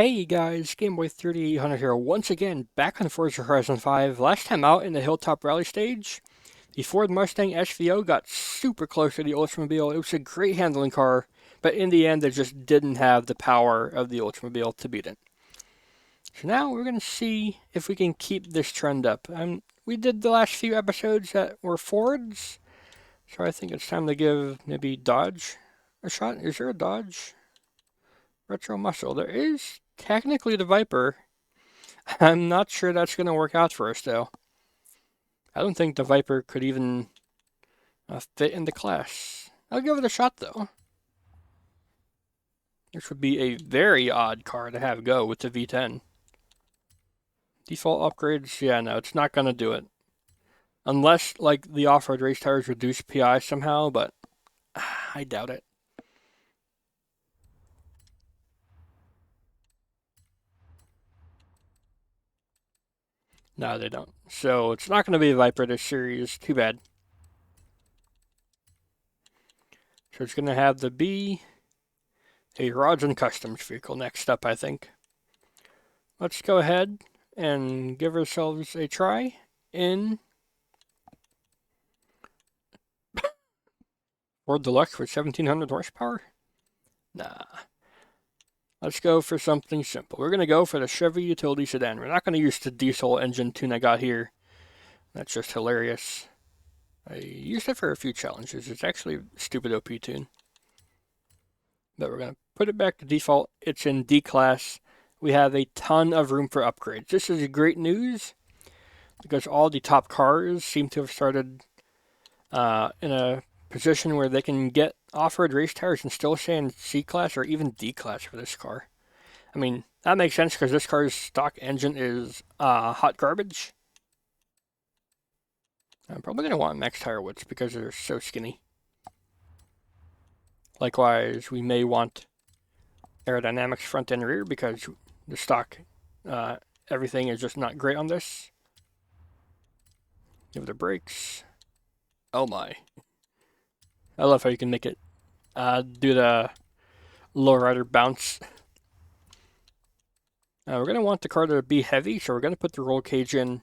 Hey guys, Gameboy3800 here, once again back on Forza Horizon 5. Last time out in the Hilltop Rally stage, the Ford Mustang SVO got super close to the Oldsmobile. It was a great handling car, but in the end it just didn't have the power of the Oldsmobile to beat it. So now we're going to see if we can keep this trend up. We did the last few episodes that were Fords, so I think it's time to give maybe Dodge a shot. Is there a Dodge Retro Muscle? There is technically the Viper. I'm not sure that's going to work out for us, though. I don't think the Viper could even fit in the class. I'll give it a shot, though. This would be a very odd car to have go with the V10. Default upgrades, yeah, no, it's not going to do it. Unless, like, the off-road race tires reduce PI somehow, but I doubt it. No, they don't. So it's not going to be a Viper this series. Too bad. So it's going to have to be a Rods and Customs vehicle next up, I think. Let's go ahead and give ourselves a try in Ford Deluxe with 1700 horsepower. Nah. Let's go for something simple. We're going to go for the Chevy utility sedan. We're not going to use the diesel engine tune I got here. That's just hilarious. I used it for a few challenges. It's actually a stupid OP tune. But we're going to put it back to default. It's in D class. We have a ton of room for upgrades. This is great news because all the top cars seem to have started in a position where they can get off-road race tires and still stay in C class or even D class for this car. I mean, that makes sense because this car's stock engine is hot garbage. I'm probably going to want max tire widths because they're so skinny. Likewise, we may want aerodynamics front and rear because the stock, everything is just not great on this. Give it the brakes. Oh my. I love how you can make it do the lowrider bounce. We're going to want the car to be heavy, so we're going to put the roll cage in.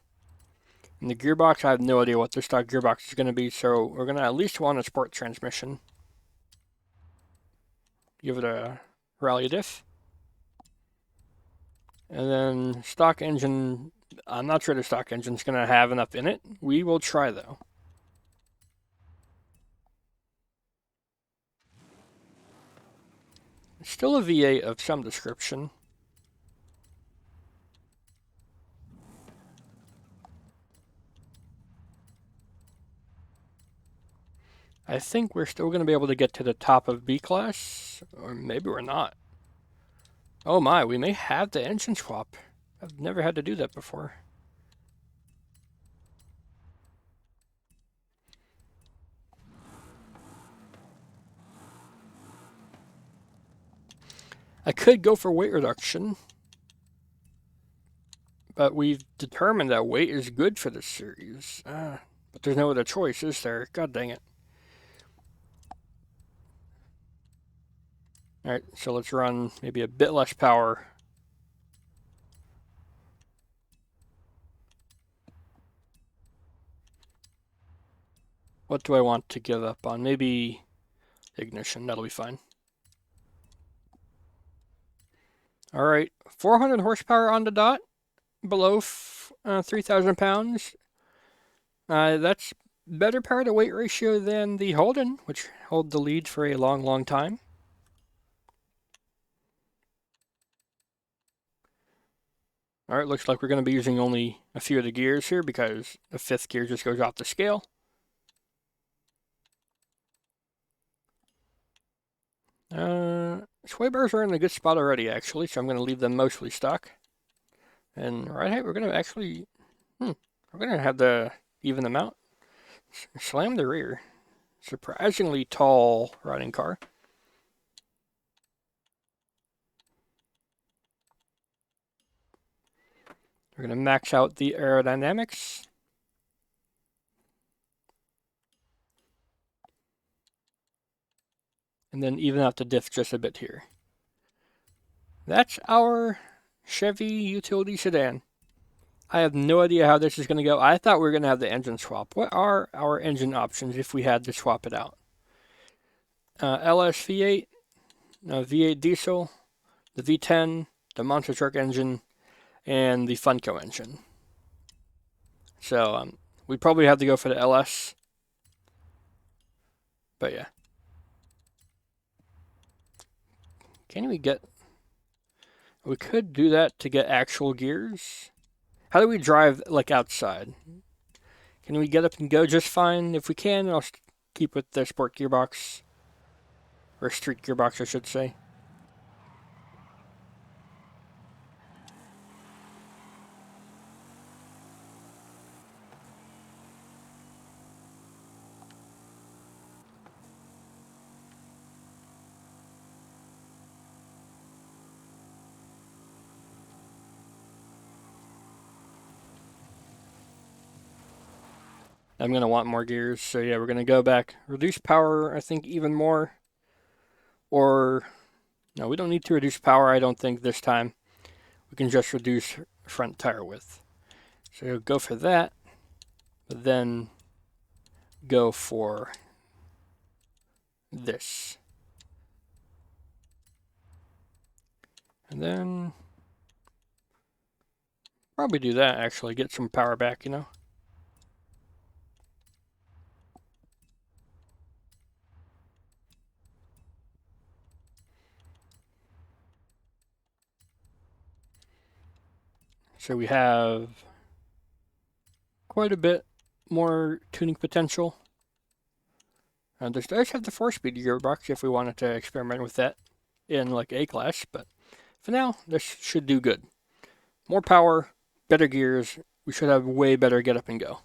And the gearbox, I have no idea what the stock gearbox is going to be, so we're going to at least want a sport transmission. Give it a rally diff. And then stock engine, I'm not sure the stock engine's going to have enough in it. We will try, though. It's still a V8 of some description. I think we're still going to be able to get to the top of B class, or maybe we're not. Oh my, we may have the engine swap. I've never had to do that before. I could go for weight reduction, but we've determined that weight is good for this series. But there's no other choice, is there? God dang it. Alright, so let's run maybe a bit less power. What do I want to give up on? Maybe ignition, that'll be fine. Alright, 400 horsepower on the dot, below 3,000 pounds. That's better power to weight ratio than the Holden, which held the lead for a long, long time. Alright, looks like we're going to be using only a few of the gears here because the fifth gear just goes off the scale. Sway bars are in a good spot already, actually, so I'm going to leave them mostly stock. And right height, we're going to actually, we're going to have to even them out. Slam the rear. Surprisingly tall riding car. We're going to max out the aerodynamics. And then even out the diff just a bit here. That's our Chevy utility sedan. I have no idea how this is going to go. I thought we were going to have the engine swap. What are our engine options if we had to swap it out? LS V8, V8 diesel, the V10, the Monster Truck engine, and the Funko engine. So we'd probably have to go for the LS. But yeah. Can we get... We could do that to get actual gears. How do we drive, like, outside? Can we get up and go just fine? If we can, I'll keep with the sport gearbox. Or street gearbox, I should say. I'm going to want more gears, so yeah, we're going to go back. Reduce power, I think, even more. Or, no, we don't need to reduce power, I don't think, this time. We can just reduce front tire width. So go for that, but then go for this. And then probably do that, actually, get some power back, you know? So we have quite a bit more tuning potential. This does have the 4-speed gearbox if we wanted to experiment with that in like A-Class, but for now, this should do good. More power, better gears, we should have way better get up and go.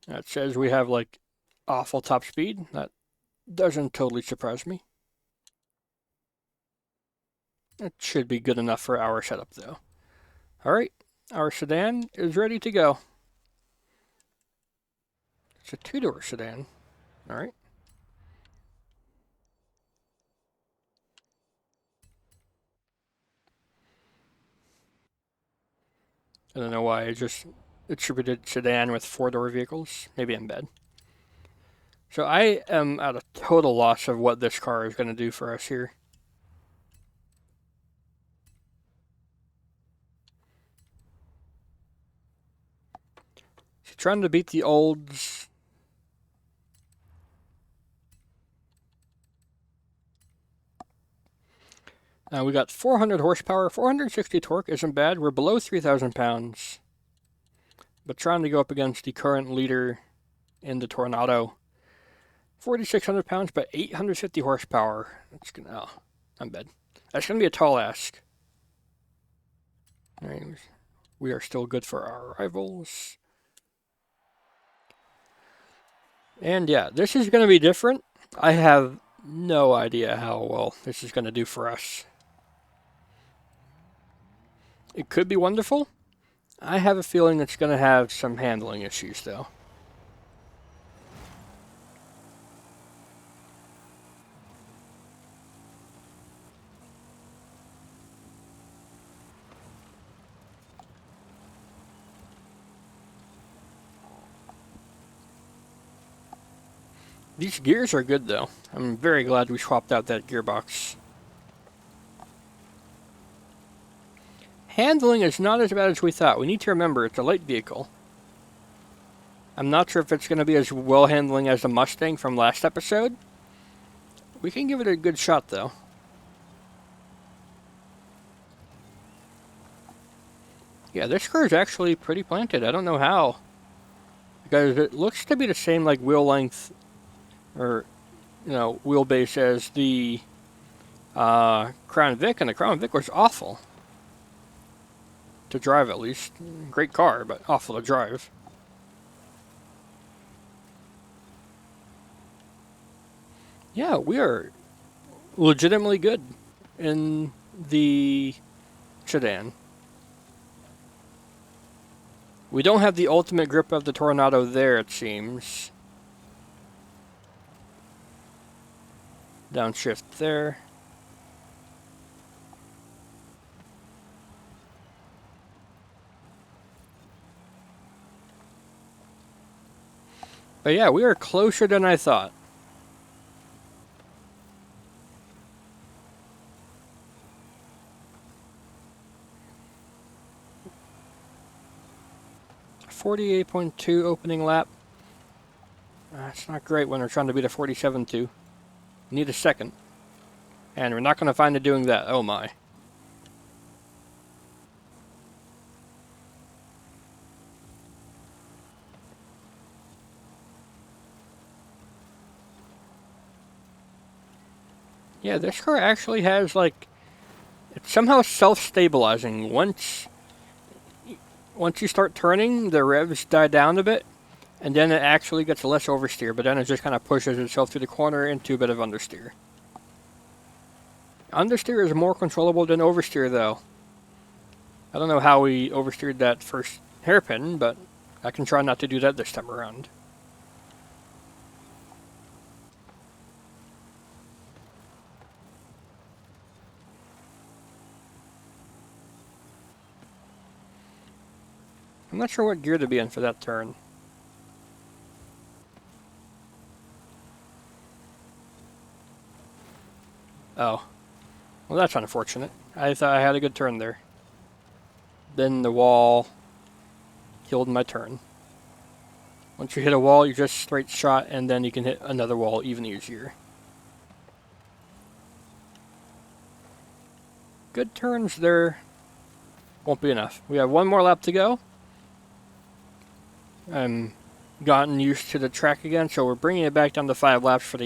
It says we have like awful top speed. That doesn't totally surprise me. It should be good enough for our setup though. Alright, our sedan is ready to go. It's a 2-door sedan. Alright. I don't know why I just attributed sedan with 4-door vehicles. Maybe I'm bad. So I am at a total loss of what this car is going to do for us here. So trying to beat the olds. We got 400 horsepower, 460 torque isn't bad. We're below 3,000 pounds. But trying to go up against the current leader in the Tornado. 4,600 pounds, but 850 horsepower. That's gonna... Oh, I'm bad. That's gonna be a tall ask. Alright, we are still good for our rivals. And yeah, this is gonna be different. I have no idea how well this is gonna do for us. It could be wonderful. I have a feeling it's going to have some handling issues, though. These gears are good, though. I'm very glad we swapped out that gearbox. Handling is not as bad as we thought. We need to remember it's a light vehicle. I'm not sure if it's going to be as well handling as the Mustang from last episode. We can give it a good shot, though. Yeah, this car is actually pretty planted. I don't know how. Because it looks to be the same, like, wheel length, or, you know, wheelbase as the Crown Vic, and the Crown Vic was awful. To drive, at least. Great car, but awful to drive. Yeah, we are legitimately good in the sedan. We don't have the ultimate grip of the Tornado there, it seems. Downshift there. But yeah, we are closer than I thought. .48.2 opening lap. That's not great when we're trying to beat a 47.2. Need a second. And we're not going to find it doing that. Oh my. Yeah, this car actually has, like, it's somehow self-stabilizing. Once you start turning, the revs die down a bit, and then it actually gets less oversteer, but then it just kind of pushes itself through the corner into a bit of understeer. Understeer is more controllable than oversteer, though. I don't know how we oversteered that first hairpin, but I can try not to do that this time around. I'm not sure what gear to be in for that turn. Oh. Well, that's unfortunate. I thought I had a good turn there. Then the wall killed my turn. Once you hit a wall, you just straight shot, and then you can hit another wall even easier. Good turns there. Won't be enough. We have one more lap to go. I'm gotten used to the track again, so we're bringing it back down to 5 laps for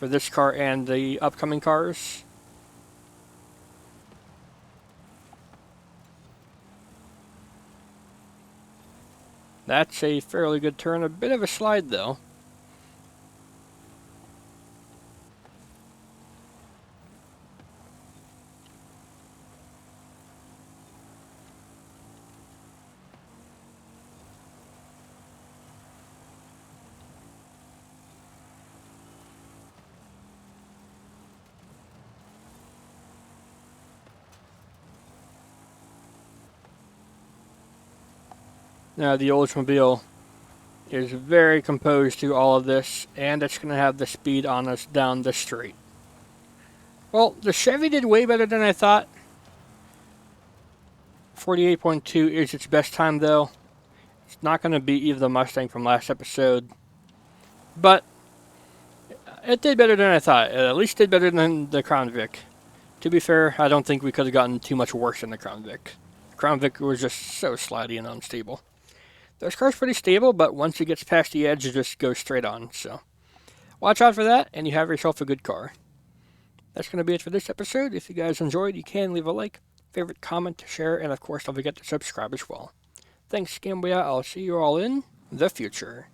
this car and the upcoming cars. That's a fairly good turn. A bit of a slide, though. Now, the Oldsmobile is very composed to all of this, and it's going to have the speed on us down the straight. Well, the Chevy did way better than I thought. 48.2 is its best time, though. It's not going to beat even the Mustang from last episode. But it did better than I thought. It at least did better than the Crown Vic. To be fair, I don't think we could have gotten too much worse than the Crown Vic. The Crown Vic was just so slidey and unstable. This car's pretty stable, but once it gets past the edge, it just goes straight on. So watch out for that, and you have yourself a good car. That's going to be it for this episode. If you guys enjoyed, you can leave a like, favorite, comment, share, and of course, don't forget to subscribe as well. Thanks, Gambia. I'll see you all in the future.